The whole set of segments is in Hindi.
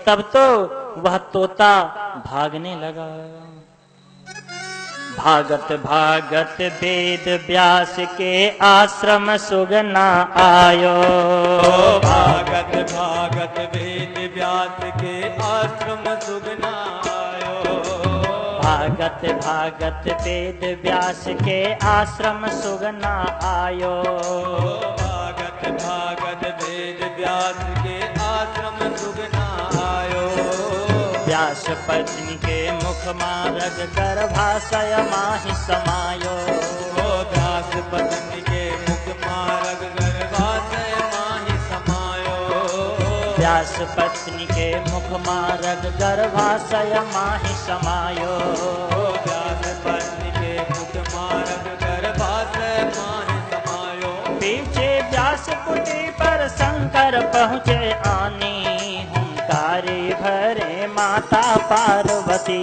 तब तो वह तोता भागने लगा। भागत भागत वेद व्यास के आश्रम सुगना आयो। भागत भागत वेद व्यास के आश्रम सुगना आयो। भागत भागत वेद व्यास के आश्रम सुगना आयो। भागत भागत वेद व्यास के आश्रम सुगना आयो। व्यास पत्नी के मुख मारग गर्भाशय माहि समायो। व्यास पत्नी के मुख मारग गर्भाशय माहि समायो। व्यास पत्नी के मुख मारग गर्भाशय माहि समायो। व्यास पत्नी के मुख मारग गर्भाशय माहि समायो। पीछे व्यास कुटी पर शंकर पहुँचे आनी। हुंकारी भरे माता पार्वती।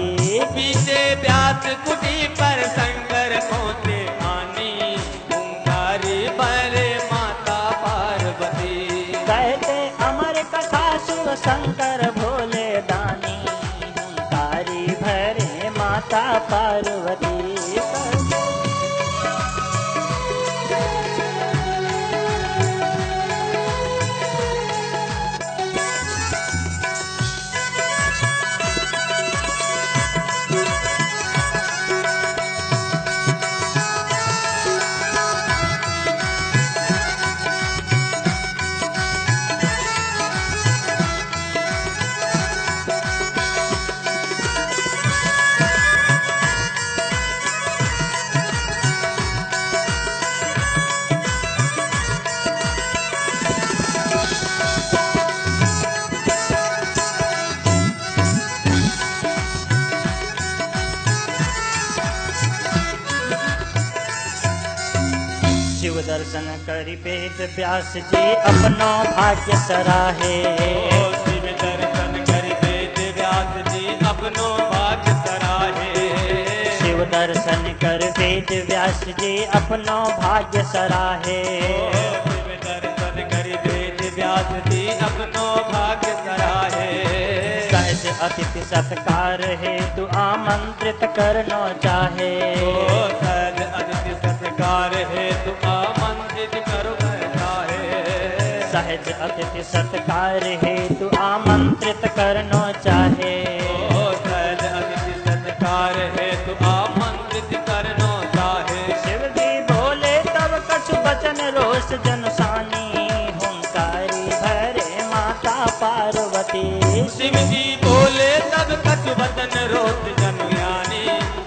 पीछे व्यास कुटी पर शंकर पहुँचे आनी। हुंकारी भरे माता पार्वती। कहते अमर कथा शिव शंकर भोले दानी। हुंकारी भरे माता पार्वती। शिव दर्शन करि वेद व्यास जी अपनो भाग्य सराहे। शिव दर्शन करि वेद व्यास जी अपनो भाग्य सराहे। शिव दर्शन कर वेद व्यास जी अपनो भाग्य सराहे। शिव दर्शन करि वेद व्यास जी अपनो भाग्य सराहे। सहज अतिथि सत्कार हेतु आमंत्रित करनो चाहे। सहज अतिथि सत्कार हेतु आमंत्रित करो चाहे। सहज अतिथि सत्कार हेतु आमंत्रित करनो चाहे। सहज अतिथि सत्कार हेतु आमंत्रित करनो चाहे। शिव जी बोले तब कछु बचन रोष जनुसानी। हुंकारी भरे माता पार्वती। शिव जी बोले तब कछु वचन रोष जनुयानी।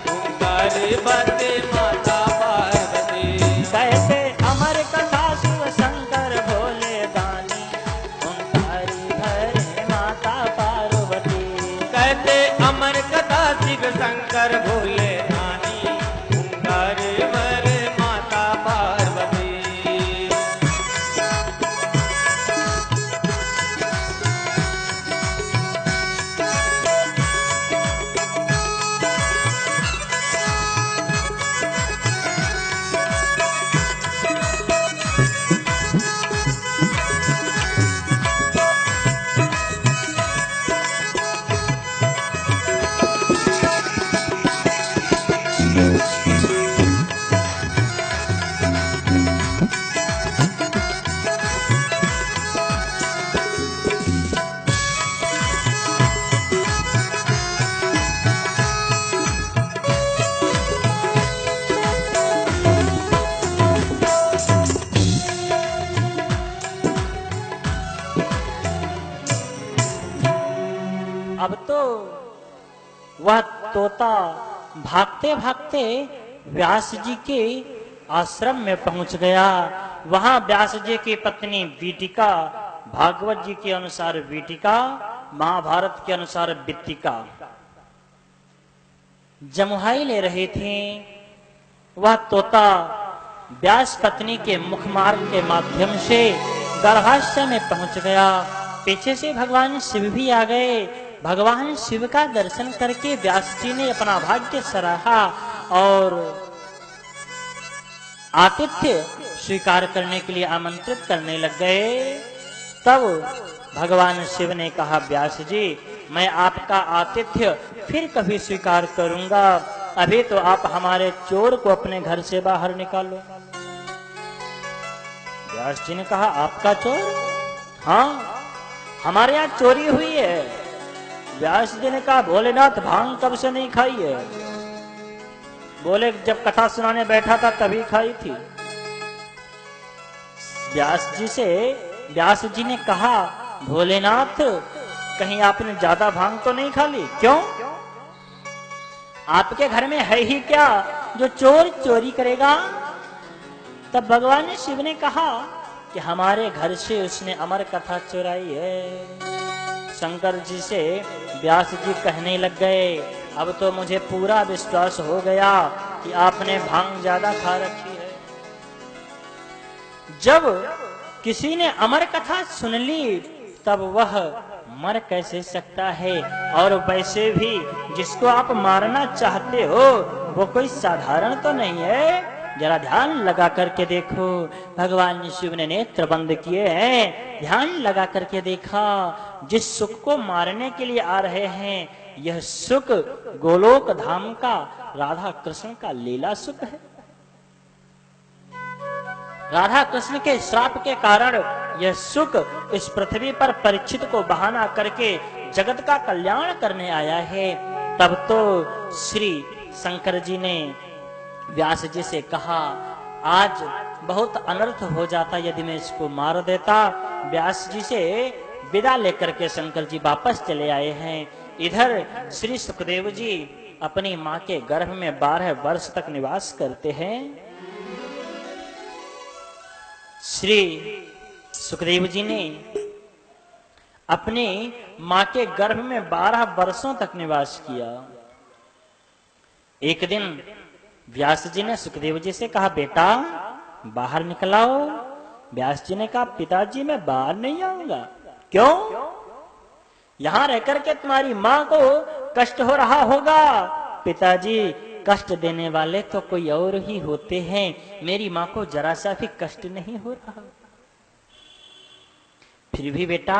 हुंकारी भरे माता पार्वती। कहते अमर कथा शिव शंकर भोले दानी। हुंकारी भरे माता पार्वती। कहते अमर कथा शिव शंकर भोले दानी। हुंकारी भरे माता पार्वती। अब तो वह तोता भागते भागते व्यास जी के आश्रम में पहुंच गया। वहां व्यास जी की पत्नी बीटिका, भागवत जी के अनुसार बीटिका, महाभारत के अनुसार बित्तिका जमुहाई ले रहे थे। वह तोता व्यास पत्नी के मुख मार्ग के माध्यम से गर्भाशय में पहुंच गया। पीछे से भगवान शिव भी आ गए। भगवान शिव का दर्शन करके व्यास जी ने अपना भाग्य सराहा और आतिथ्य स्वीकार करने के लिए आमंत्रित करने लग गए। तब भगवान शिव ने कहा, व्यास जी मैं आपका आतिथ्य फिर कभी स्वीकार करूंगा, अभी तो आप हमारे चोर को अपने घर से बाहर निकालो। व्यास जी ने कहा, आपका चोर? हाँ, हमारे यहाँ चोरी हुई है। व्यास जी ने कहा, भोलेनाथ भांग कब से नहीं खाई है? बोले, जब कथा सुनाने बैठा था तभी खाई थी। व्यास जी ने कहा, भोलेनाथ कहीं आपने ज्यादा भांग तो नहीं खा ली? क्यों? आपके घर में है ही क्या जो चोर चोरी करेगा? तब भगवान शिव ने कहा कि हमारे घर से उसने अमर कथा चुराई है। शंकर जी से व्यास जी कहने लग गए, अब तो मुझे पूरा विश्वास हो गया कि आपने भांग ज्यादा खा रखी है। जब किसी ने अमर कथा सुन ली तब वह मर कैसे सकता है? और वैसे भी जिसको आप मारना चाहते हो वो कोई साधारण तो नहीं है। जरा ध्यान लगा करके देखो, भगवान शिव ने नेत्र बंद किए हैं, ध्यान लगा करके देखा, जिस सुख को मारने के लिए आ रहे हैं यह सुख गोलोक धाम का राधा कृष्ण का लीला सुख है। राधा कृष्ण के श्राप के कारण यह सुख इस पृथ्वी पर परीक्षित को बहाना करके जगत का कल्याण करने आया है। तब तो श्री शंकर जी ने व्यास जी से कहा, आज बहुत अनर्थ हो जाता यदि मैं इसको मार देता। व्यास जी से विदा लेकर के शंकर जी वापस चले आए हैं। इधर श्री सुखदेव जी अपनी माँ के गर्भ में 12 वर्ष तक निवास करते हैं। श्री सुखदेव जी ने अपनी माँ के गर्भ में 12 वर्षों तक निवास किया। एक दिन व्यास जी ने सुखदेव जी से कहा, बेटा बाहर निकलाओ। व्यास जी ने कहा, पिताजी मैं बाहर नहीं आऊंगा। क्यों? यहां रहकर के तुम्हारी माँ को कष्ट हो रहा होगा। पिताजी कष्ट देने वाले तो कोई और ही होते हैं, मेरी माँ को जरा सा भी कष्ट नहीं हो रहा। फिर भी बेटा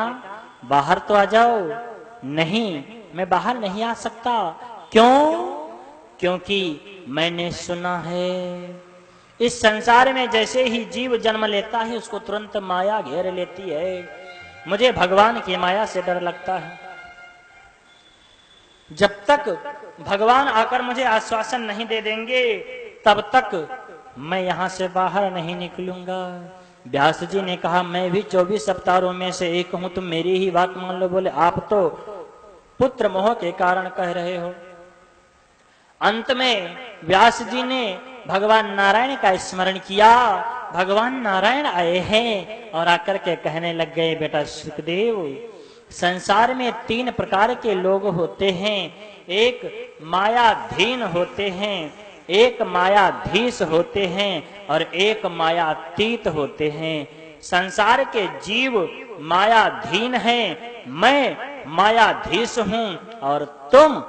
बाहर तो आ जाओ। नहीं, मैं बाहर नहीं आ सकता। क्यों? क्योंकि मैंने सुना है इस संसार में जैसे ही जीव जन्म लेता है उसको तुरंत माया घेर लेती है। मुझे भगवान की माया से डर लगता है। जब तक भगवान आकर मुझे आश्वासन नहीं दे देंगे तब तक मैं यहां से बाहर नहीं निकलूंगा। व्यास जी ने कहा, मैं भी 24 अवतारों में से एक हूं, तुम मेरी ही बात मान लो। बोले, आप तो पुत्र मोह के कारण कह रहे हो। अंत में व्यास जी ने भगवान नारायण का स्मरण किया। भगवान नारायण आए हैं और आकर के कहने लग गए, बेटा सुखदेव, संसार में 3 प्रकार के लोग होते हैं। एक मायाधीन होते हैं, एक मायाधीश होते हैं और एक मायातीत होते हैं। संसार के जीव मायाधीन हैं, मैं मायाधीश हूं और तुम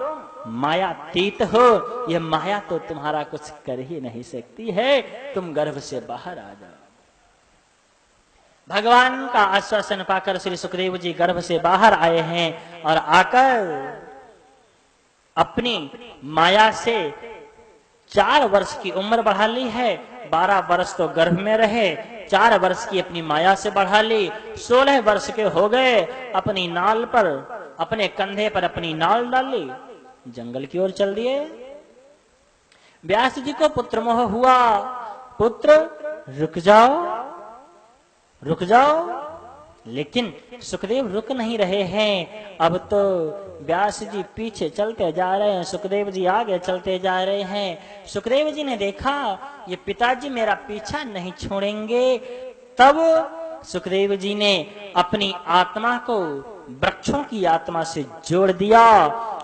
मायातीत हो। यह माया तो तुम्हारा कुछ कर ही नहीं सकती है, तुम गर्भ से बाहर आ जाओ। भगवान का आश्वासन पाकर श्री सुखदेव जी गर्भ से बाहर आए हैं और आकर अपनी माया से 4 वर्ष की उम्र बढ़ा ली है। 12 वर्ष तो गर्भ में रहे, 4 वर्ष की अपनी माया से बढ़ा ली। 16 वर्ष के हो गए, अपनी नाल पर, अपने कंधे पर अपनी नाल डाली, जंगल की ओर चल दिए। व्यास जी को पुत्र मोह हुआ। पुत्र रुक जाओ, रुक जाओ। लेकिन सुखदेव रुक नहीं रहे हैं। अब तो व्यास जी पीछे चलते जा रहे हैं, सुखदेव जी आगे चलते जा रहे हैं। सुखदेव जी ने देखा ये पिताजी मेरा पीछा नहीं छोड़ेंगे। तब सुखदेव जी ने अपनी आत्मा को वृक्षों की आत्मा से जोड़ दिया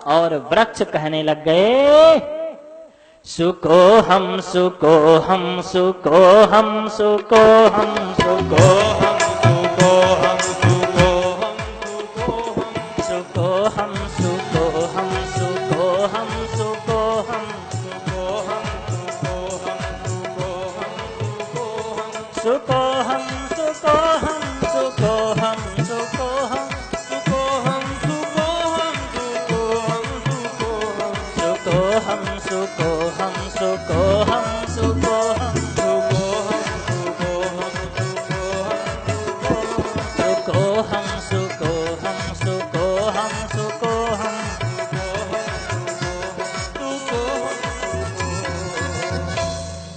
और वृक्ष कहने लग गए, सुको हम, सुको हम, सुको हम, सुको हम, सुको हम, सुको हम, सुको हम, सुको हम, सुको हम, सुको हम, सुको हम, सुको हम, सुको हम, सुको हम, सुको हम, सुको हम,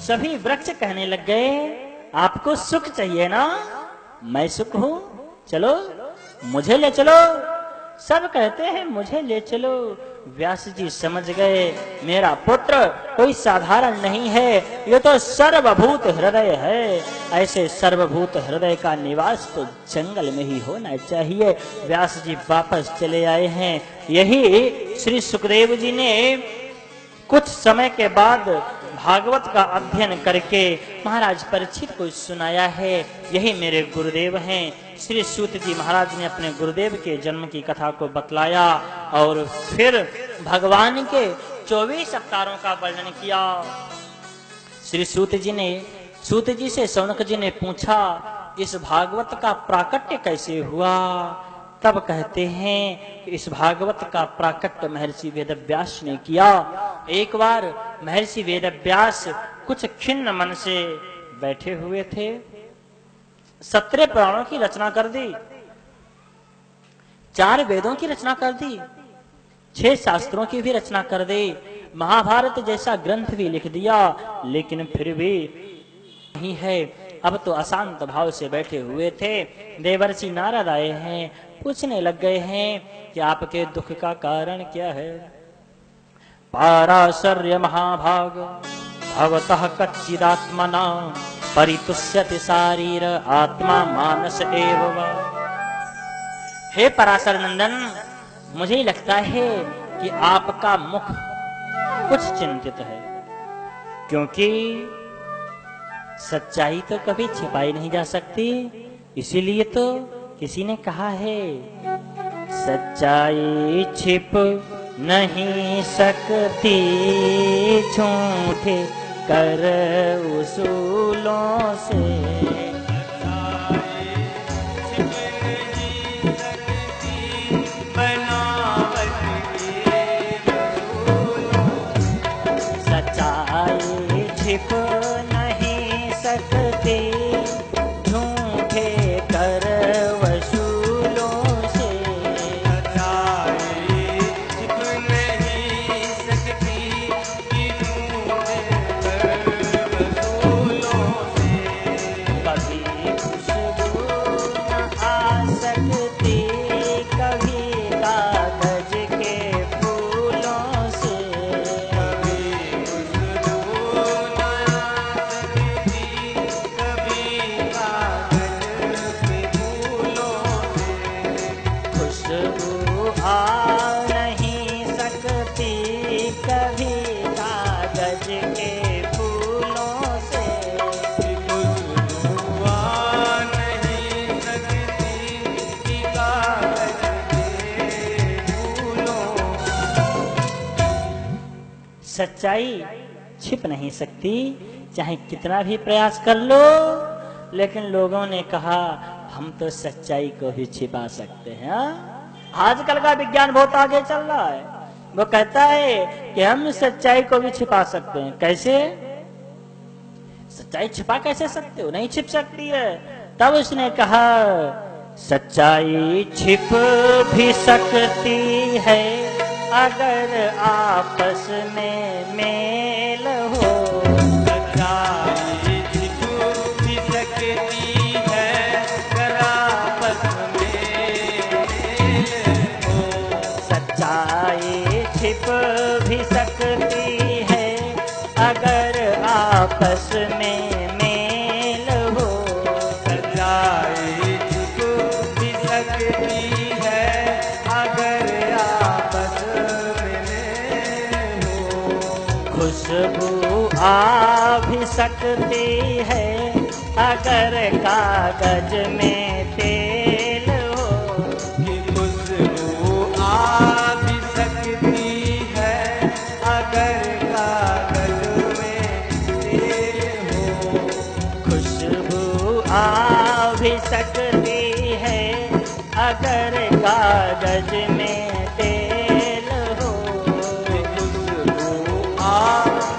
सभी वृक्ष कहने लग गए, आपको सुख चाहिए ना, मैं सुख हूं, चलो मुझे ले चलो। सब कहते हैं मुझे ले चलो। व्यास जी समझ गए, मेरा पुत्र कोई साधारण नहीं है, ये तो सर्वभूत हृदय है। ऐसे सर्वभूत हृदय का निवास तो जंगल में ही होना चाहिए। व्यास जी वापस चले आए हैं। यही श्री सुखदेव जी ने कुछ समय के बाद भागवत का अध्ययन करके महाराज परीक्षित को सुनाया है। यही मेरे गुरुदेव हैं। श्री सूत जी महाराज ने अपने गुरुदेव के जन्म की कथा को बतलाया और फिर भगवान के 24 अवतारों का वर्णन किया। श्री सूत जी से शौनक जी ने पूछा, इस भागवत का प्राकट्य कैसे हुआ? तब कहते हैं कि इस भागवत का प्राकट्य महर्षि वेदव्यास ने किया। एक बार महर्षि वेदव्यास कुछ खिन्न मन से बैठे हुए थे, 17 पुराणों की रचना कर दी, 4 वेदों की रचना कर दी, 6 शास्त्रों की भी रचना कर दी, महाभारत जैसा ग्रंथ भी लिख दिया, लेकिन फिर भी नहीं है। अब तो अशांत भाव से बैठे हुए थे। देवर्षि नारद आए हैं, पूछने लग गए हैं कि आपके दुख का कारण क्या है? पाराशर्य महाभाग भवतः कच्चिदात्मना परितुष्यति शारीर आत्मा मानस एव वा। हे पराशर नंदन, मुझे लगता है कि आपका मुख कुछ चिंतित है, क्योंकि सच्चाई तो कभी छिपाई नहीं जा सकती। इसीलिए तो किसी ने कहा है, सच्चाई छिप नहीं सकती झूठे कर उसूलों से। सच्चाई छिप नहीं सकती झूठे कर वसूलों से। कभी खुशबू न आ सकती, कभी कागज के फूलों से। खुशबू आ नहीं सकती कभी कागज के फूलों से। सच्चाई छिप नहीं सकती, चाहे कितना भी प्रयास कर लो। लेकिन लोगों ने कहा, हम तो सच्चाई को भी छिपा सकते हैं। आजकल का विज्ञान बहुत आगे चल रहा है। वो कहता है कि हम सच्चाई को भी छिपा सकते हैं। कैसे? सच्चाई छिपा कैसे सकते हो? नहीं छिप सकती है। तब उसने कहा, सच्चाई छिप भी सकती है अगर आपस में मेल हो। सच्चाई छिप भी सकती है अगर आपस में हो। सच्चाई छिप भी सकती है अगर आपस में मेल हो। सच्चाई छिप भी सकती है अगर आपस में हो। खुशबू आ भी सकती है अगर कागज में तेल हो। खुशबू आ भी सकती है अगर कागज में तेल हो। खुशबू आ भी सकती है अगर कागज में तेल हो। खुशबू आ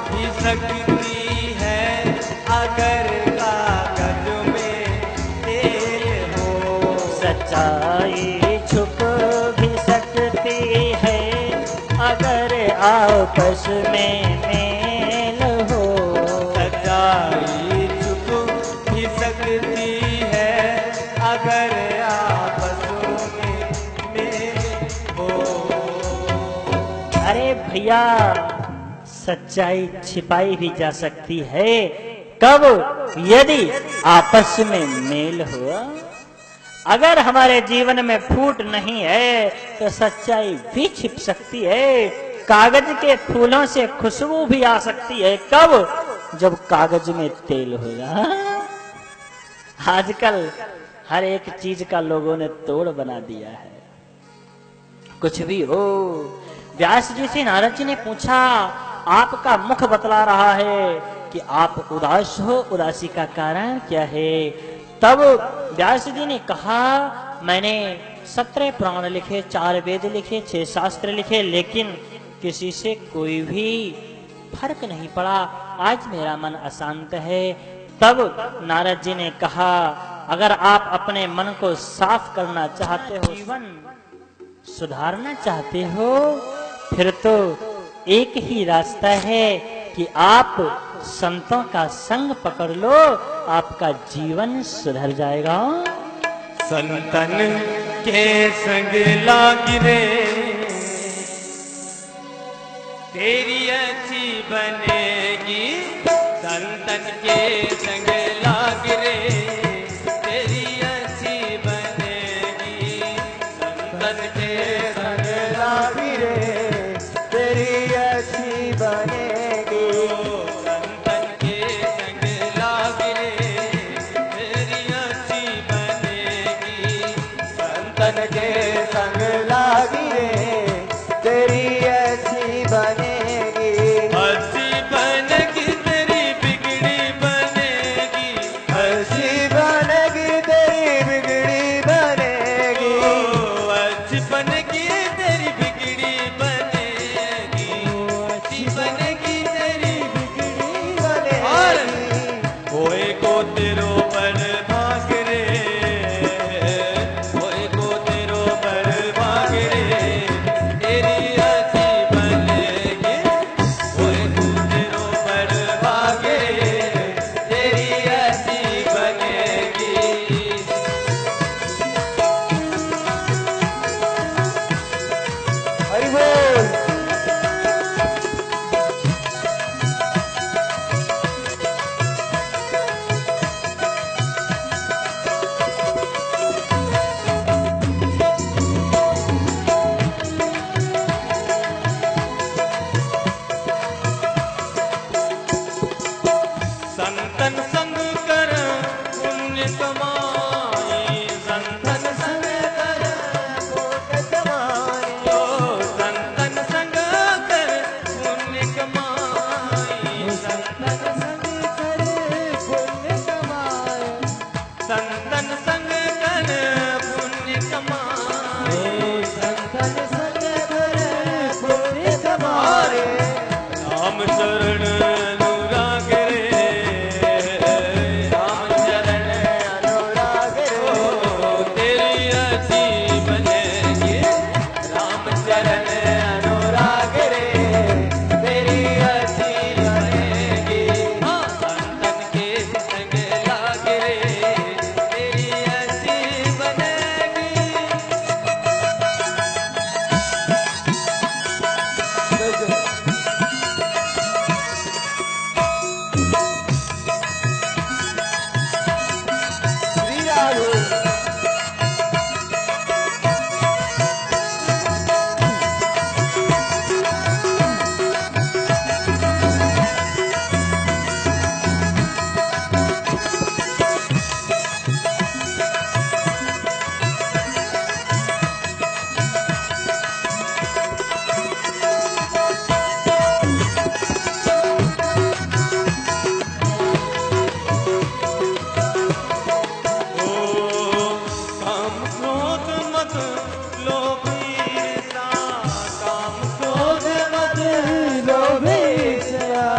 भी सकती है अगर कागज में तेल हो। सच्चाई छुप भी सकती है अगर आपस में मेल हो। सच्चाई अरे भैया, सच्चाई छिपाई भी जा सकती है। कब? यदि आपस में मेल हुआ। अगर हमारे जीवन में फूट नहीं है तो सच्चाई भी छिप सकती है। कागज के फूलों से खुशबू भी आ सकती है। कब? जब कागज में तेल होगा। आजकल हर एक चीज का लोगों ने तोड़ बना दिया है। कुछ भी हो। व्यास जी से नारद जी ने पूछा, आपका मुख बतला रहा है कि आप उदास हो, उदासी का कारण क्या है? तब व्यास जी ने कहा, मैंने 17 पुराण लिखे, 4 वेद लिखे, 6 शास्त्र लिखे, लेकिन किसी से कोई भी फर्क नहीं पड़ा। आज मेरा मन अशांत है। तब नारद जी ने कहा, अगर आप अपने मन को साफ करना चाहते हो, जीवन सुधारना चाहते हो, फिर तो एक ही रास्ता है कि आप संतों का संग पकड़ लो, आपका जीवन सुधर जाएगा। संतन के संग लागिरे तेरी अच्छी बनेगी, संतन के